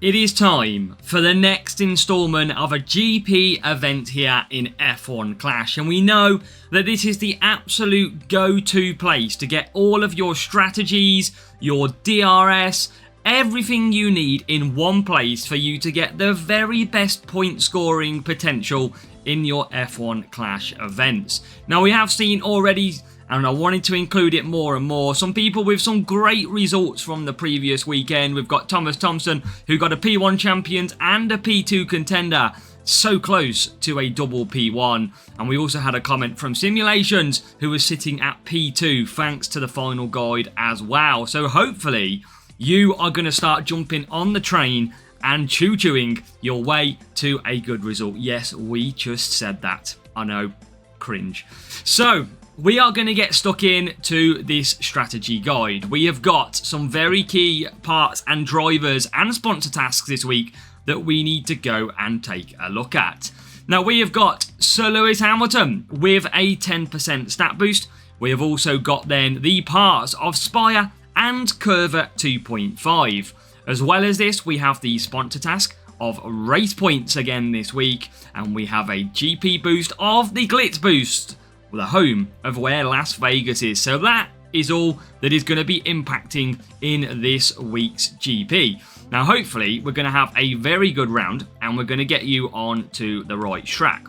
It is time for the next instalment of a GP event here in F1 Clash, and we know that this is the absolute go-to place to get all of your strategies, your DRS, everything you need in one place for you to get the very best point scoring potential in your F1 Clash events. Now, we have seen already, and I wanted to include it more and more, some people with some great results from the previous weekend. We've got Thomas Thompson, who got a P1 Champions and a P2 Contender, so close to a double P1. And we also had a comment from Simulations, who was sitting at P2 thanks to the final guide as well. So hopefully you are going to start jumping on the train and choo-chooing your way to a good result. Yes, we just said that. I know, cringe. So we are going to get stuck into this strategy guide. We have got some very key parts and drivers and sponsor tasks this week that we need to go and take a look at. Now, we have got Sir Lewis Hamilton with a 10% stat boost. We have also got then the parts of Spire and Curva 2.5. As well as this, we have the sponsor task of race points again this week, and we have a GP boost of the Glitz boost, the home of where Las Vegas is. So that is all that is going to be impacting in this week's GP. Now, hopefully, we're going to have a very good round and we're going to get you on to the right track.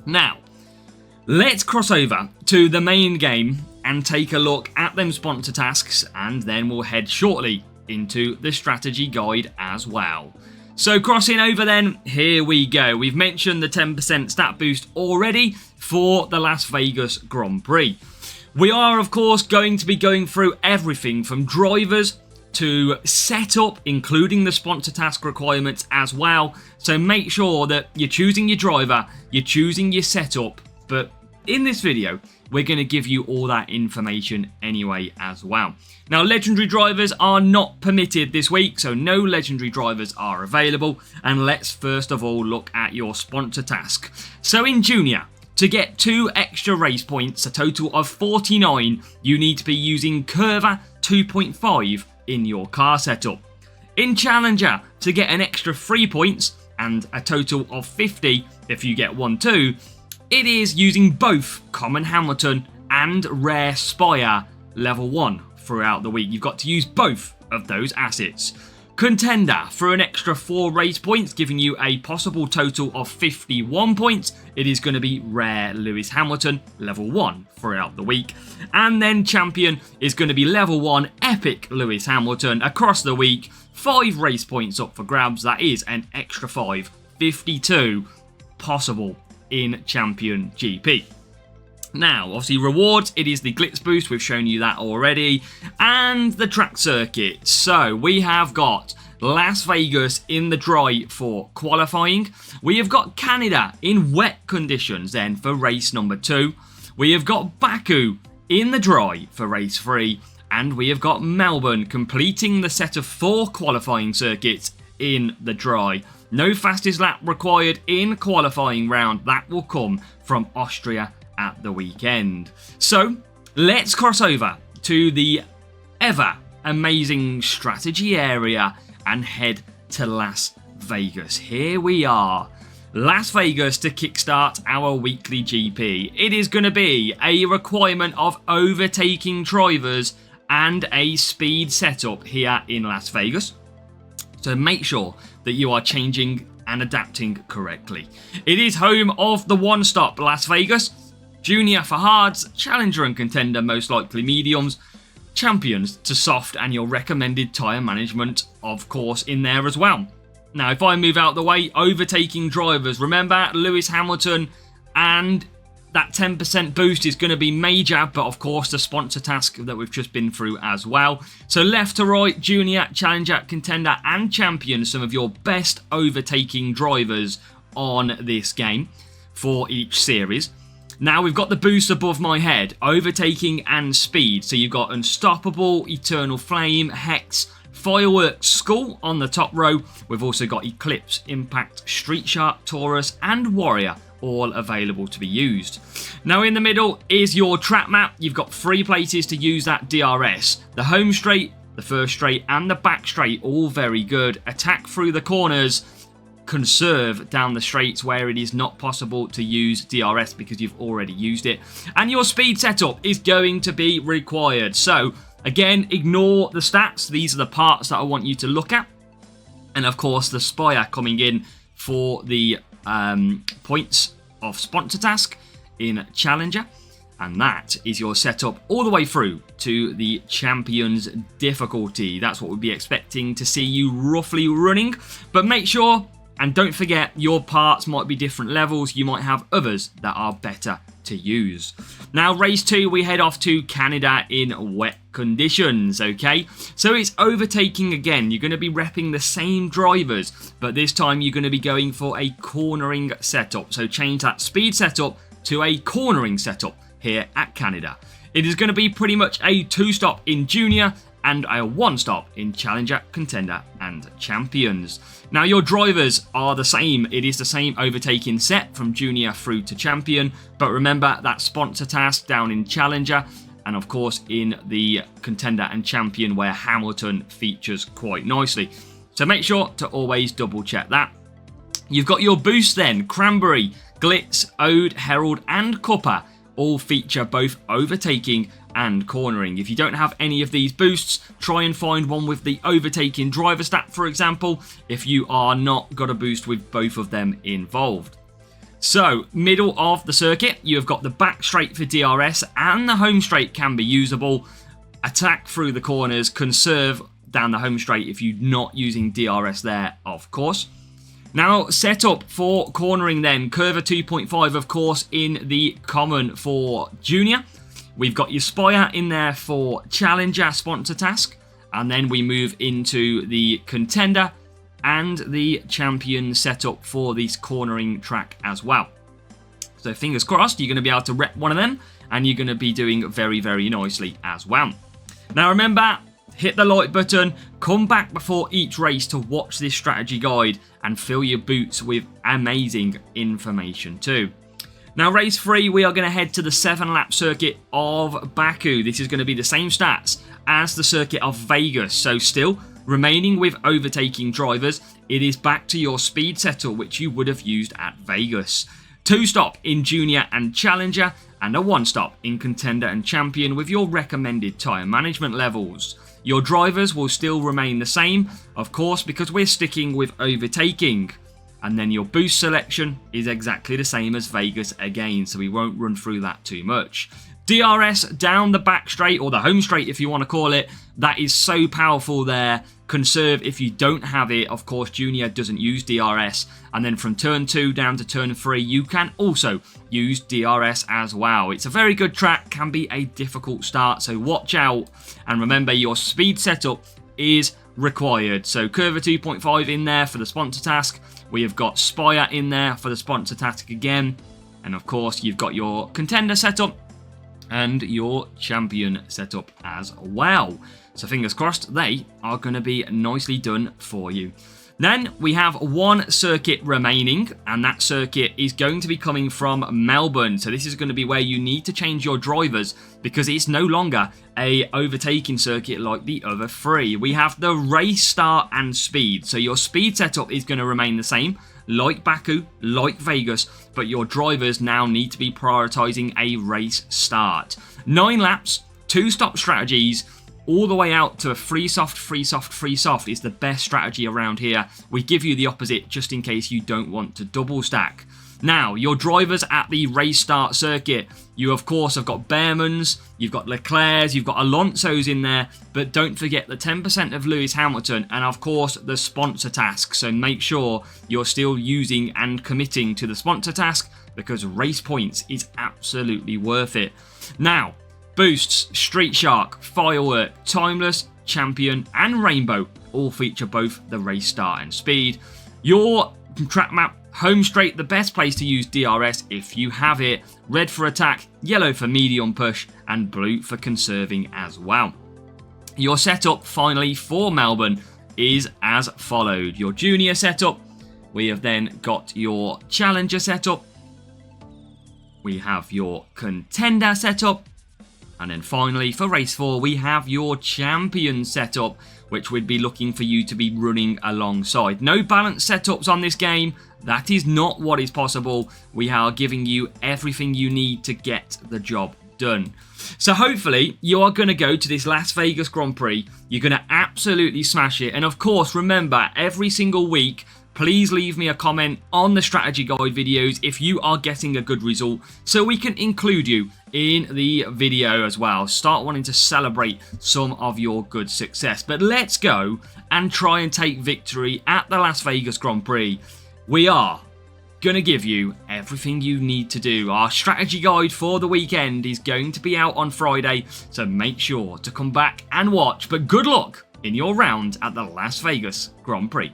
Now, let's cross over to the main game and take a look at them sponsor tasks, and then we'll head shortly into the strategy guide as well. So crossing over then, here we go. We've mentioned the 10% stat boost already for the Las Vegas Grand Prix. We are, of course, going to be going through everything from drivers to setup, including the sponsor task requirements as well. So make sure that you're choosing your driver, you're choosing your setup, but in this video, we're going to give you all that information anyway as well. Now, legendary drivers are not permitted this week, so no legendary drivers are available. And let's first of all look at your sponsor task. So in Junior, to get 2 extra race points, a total of 49, you need to be using Curva 2.5 in your car setup. In Challenger, to get an extra 3 points and a total of 50 if you get 1-2, it is using both Common Hamilton and Rare Spire level 1 throughout the week. You've got to use both of those assets. Contender, for an extra 4 race points, giving you a possible total of 51 points, it is going to be Rare Lewis Hamilton level 1 throughout the week. And then Champion is going to be level 1 Epic Lewis Hamilton across the week. 5 race points up for grabs. That is an extra 5, 52 possible in Champion GP. Now, obviously rewards, it is the Glitz boost, we've shown you that already, and the track circuit. So we have got Las Vegas in the dry for qualifying. We have got Canada in wet conditions then for race number 2. We have got Baku in the dry for race 3. And we have got Melbourne completing the set of 4 qualifying circuits in the dry. No fastest lap required in qualifying round. That will come from Austria at the weekend. So let's cross over to the ever amazing strategy area and head to Las Vegas. Here we are. Las Vegas to kickstart our weekly GP. It is going to be a requirement of overtaking drivers and a speed setup here in Las Vegas. So make sure that you are changing and adapting correctly. It is home of the one-stop Las Vegas. Junior for hards, Challenger and Contender most likely mediums, Champions to soft, and your recommended tyre management, of course, in there as well. Now, if I move out the way, overtaking drivers. Remember, Lewis Hamilton and that 10% boost is going to be major, but of course the sponsor task that we've just been through as well. So left to right, Junior, Challenger, Contender and Champion, some of your best overtaking drivers on this game for each series. Now we've got the boost above my head, overtaking and speed. So you've got Unstoppable, Eternal Flame, Hex, Fireworks, Skull on the top row. We've also got Eclipse, Impact, Street Shark, Taurus and Warrior, all available to be used. Now in the middle is your track map. You've got 3 places to use that DRS. The home straight, the first straight and the back straight, all very good. Attack through the corners, conserve down the straights where it is not possible to use DRS because you've already used it. And your speed setup is going to be required. So again, ignore the stats. These are the parts that I want you to look at. And of course, the Spire coming in for the points of sponsor task in Challenger. And that is your setup all the way through to the Champions difficulty. That's what we'd be expecting to see you roughly running. But make sure and don't forget, your parts might be different levels. You might have others that are better to use. Now, race 2, we head off to Canada in wet conditions, okay? So it's overtaking again. You're going to be repping the same drivers, but this time you're going to be going for a cornering setup. So change that speed setup to a cornering setup here at Canada. It is going to be pretty much a 2-stop in Junior and a 1-stop in Challenger, Contender and Champions. Now, your drivers are the same. It is the same overtaking set from Junior through to Champion, but remember that sponsor task down in Challenger and of course in the Contender and Champion where Hamilton features quite nicely. So make sure to always double check that. You've got your boosts then. Cranberry, Glitz, Ode, Herald and Cuppa all feature both overtaking and cornering. If you don't have any of these boosts, try and find one with the overtaking driver stat, for example, if you are not got a boost with both of them involved. So, middle of the circuit, you have got the back straight for DRS and the home straight can be usable. Attack through the corners, conserve down the home straight if you're not using DRS there, of course. Now, set up for cornering then. Curva 2.5, of course, in the common for Junior. We've got your Spire in there for Challenger sponsor task. And then we move into the Contender and the Champion setup for this cornering track as well. So fingers crossed, you're going to be able to rep one of them. And you're going to be doing very, very nicely as well. Now remember, hit the like button, come back before each race to watch this strategy guide and fill your boots with amazing information too. Now race 3, we are going to head to the 7-lap circuit of Baku. This is going to be the same stats as the circuit of Vegas, so still remaining with overtaking drivers, it is back to your speed setup which you would have used at Vegas. 2-stop in Junior and Challenger and a 1-stop in Contender and Champion with your recommended tyre management levels. Your drivers will still remain the same, of course, because we're sticking with overtaking. And then your boost selection is exactly the same as Vegas again, so we won't run through that too much. DRS down the back straight, or the home straight if you want to call it, that is so powerful there. Conserve if you don't have it. Of course, Junior doesn't use DRS. And then from turn 2 down to turn 3, you can also use DRS as well. It's a very good track, can be a difficult start, so watch out. And remember, your speed setup is required. So Curva 2.5 in there for the sponsor task. We have got Spire in there for the sponsor task again. And of course, you've got your Contender setup and your Champion setup as well. So fingers crossed, they are going to be nicely done for you. Then we have one circuit remaining, and that circuit is going to be coming from Melbourne. So this is going to be where you need to change your drivers because it's no longer a overtaking circuit like the other 3. We have the race start and speed. So your speed setup is going to remain the same, like Baku, like Vegas, but your drivers now need to be prioritizing a race start. 9 laps, 2-stop strategies, all the way out to a free soft, free soft, free soft is the best strategy around here. We give you the opposite just in case you don't want to double stack. Now, your drivers at the race start circuit, you of course have got Behrmans, you've got Leclerc's, you've got Alonso's in there, but don't forget the 10% of Lewis Hamilton and of course the sponsor task. So make sure you're still using and committing to the sponsor task because race points is absolutely worth it. Now, boosts, Street Shark, Firework, Timeless, Champion and Rainbow all feature both the race start and speed. Your track map, home straight, the best place to use DRS if you have it. Red for attack, yellow for medium push and blue for conserving as well. Your setup finally for Melbourne is as followed. Your Junior setup, we have then got your Challenger setup, we have your Contender setup, And then finally, for race 4, we have your champion setup, which we'd be looking for you to be running alongside. No balanced setups on this game. That is not what is possible. We are giving you everything you need to get the job done. So hopefully you are going to go to this Las Vegas Grand Prix. You're going to absolutely smash it. And of course, remember, every single week, please leave me a comment on the strategy guide videos if you are getting a good result, so we can include you in the video as well. Start wanting to celebrate some of your good success. But let's go and try and take victory at the Las Vegas Grand Prix. We are going to give you everything you need to do. Our strategy guide for the weekend is going to be out on Friday, so make sure to come back and watch. But good luck in your round at the Las Vegas Grand Prix.